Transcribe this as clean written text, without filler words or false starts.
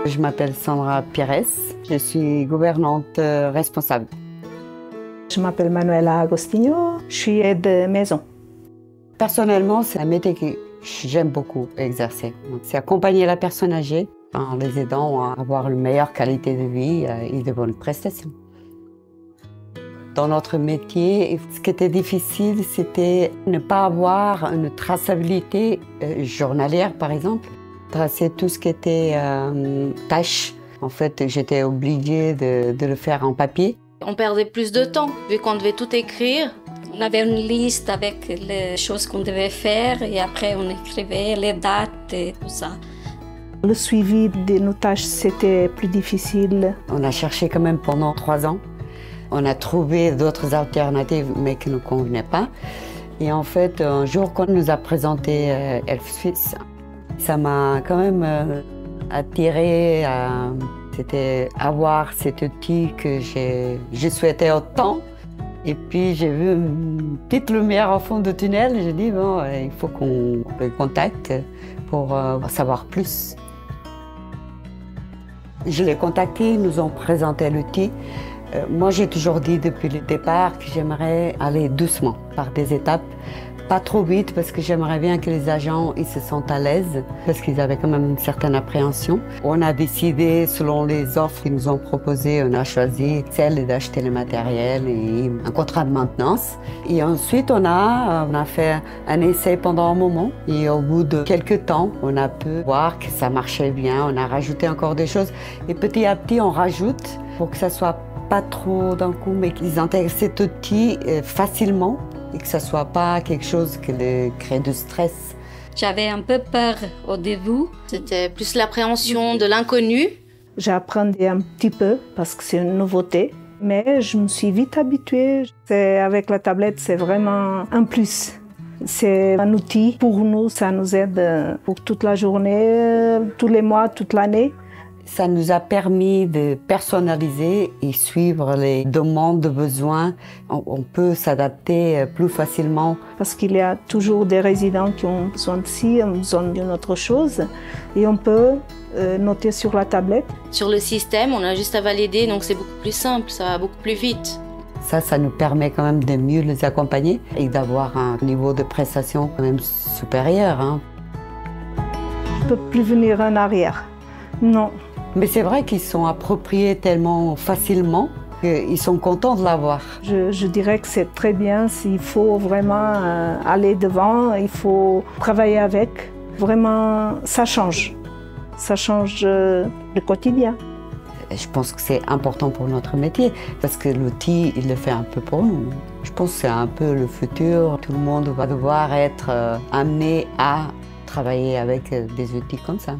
Je m'appelle Sandra Pires, je suis gouvernante responsable. Je m'appelle Manuela Agostinho, je suis aide maison. Personnellement, c'est un métier que j'aime beaucoup exercer. C'est accompagner la personne âgée en les aidant à avoir une meilleure qualité de vie et de bonnes prestations. Dans notre métier, ce qui était difficile, c'était ne pas avoir une traçabilité journalière, par exemple. Tracer tout ce qui était tâches. En fait, j'étais obligée de le faire en papier. On perdait plus de temps, vu qu'on devait tout écrire. On avait une liste avec les choses qu'on devait faire et après on écrivait les dates et tout ça. Le suivi de nos tâches, c'était plus difficile. On a cherché quand même pendant 3 ans. On a trouvé d'autres alternatives, mais qui ne nous convenaient pas. Et en fait, un jour qu'on nous a présenté Elfsfitz, ça m'a quand même attirée. C'était avoir cet outil que je souhaitais autant. Et puis j'ai vu une petite lumière au fond du tunnel. J'ai dit, bon, il faut qu'on le contacte pour savoir plus. Je l'ai contacté, ils nous ont présenté l'outil. Moi, j'ai toujours dit depuis le départ que j'aimerais aller doucement, par des étapes. Pas trop vite, parce que j'aimerais bien que les agents ils se sentent à l'aise, parce qu'ils avaient quand même une certaine appréhension. On a décidé, selon les offres qu'ils nous ont proposées, on a choisi celle d'acheter le matériel et un contrat de maintenance. Et ensuite, on a fait un essai pendant un moment. Et au bout de quelques temps, on a pu voir que ça marchait bien. On a rajouté encore des choses. Et petit à petit, on rajoute pour que ça soit pas trop d'un coup, mais qu'ils intègrent cet outil facilement. Et que ça ne soit pas quelque chose qui crée du stress. J'avais un peu peur au début. C'était plus l'appréhension de l'inconnu. J'apprenais un petit peu parce que c'est une nouveauté, mais je me suis vite habituée. Avec la tablette, c'est vraiment un plus. C'est un outil pour nous, ça nous aide pour toute la journée, tous les mois, toute l'année. Ça nous a permis de personnaliser et suivre les demandes de besoins. On peut s'adapter plus facilement. Parce qu'il y a toujours des résidents qui ont besoin de ci, ont besoin d'une autre chose. Et on peut noter sur la tablette. Sur le système, on a juste à valider, donc c'est beaucoup plus simple, ça va beaucoup plus vite. Ça nous permet quand même de mieux les accompagner et d'avoir un niveau de prestation quand même supérieur. Je ne peux plus venir en arrière, non. Mais c'est vrai qu'ils sont appropriés tellement facilement qu'ils sont contents de l'avoir. Je dirais que c'est très bien. S'il faut vraiment aller devant, il faut travailler avec. Vraiment, ça change. Ça change le quotidien. Je pense que c'est important pour notre métier parce que l'outil, il le fait un peu pour nous. Je pense que c'est un peu le futur. Tout le monde va devoir être amené à travailler avec des outils comme ça.